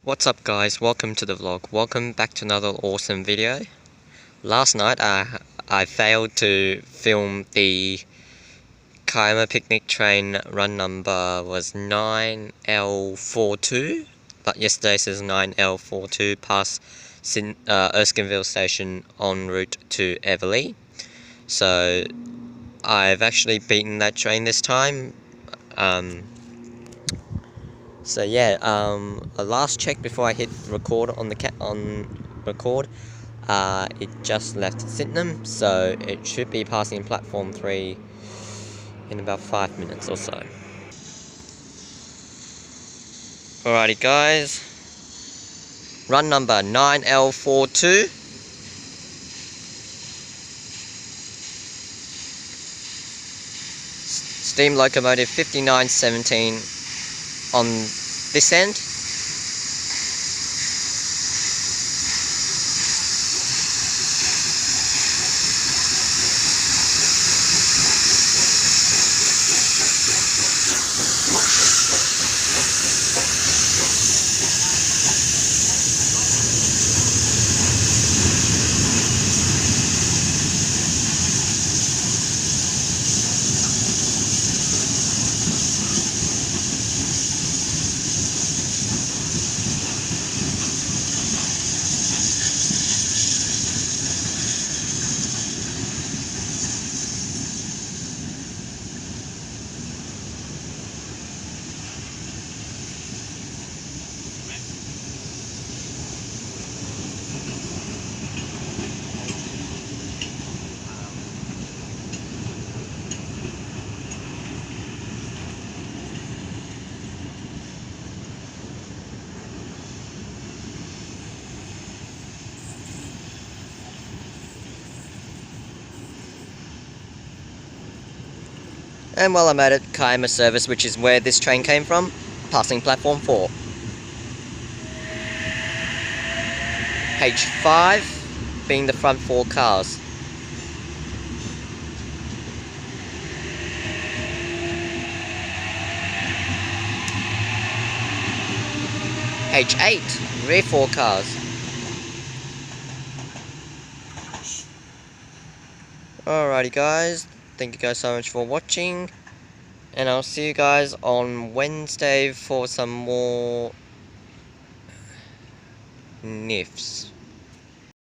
What's up guys, welcome to the vlog. Welcome back to another awesome video. Last night I failed to film the Kiama picnic train. Run number was 9L42, but yesterday says 9L42 past Erskineville station en route to Everleigh. So I've actually beaten that train this time. So yeah, a last check before I hit record on record. It just left Sydenham, so it should be passing platform 3 in about 5 minutes or so. Alrighty guys, run number 9L42. Steam locomotive 5917 on this end. And while I'm at it, Kiama service, which is where this train came from, passing platform 4. H5 being the front 4 cars. H8, rear 4 cars. Alrighty guys, thank you guys so much for watching, and I'll see you guys on Wednesday for some more NIFs.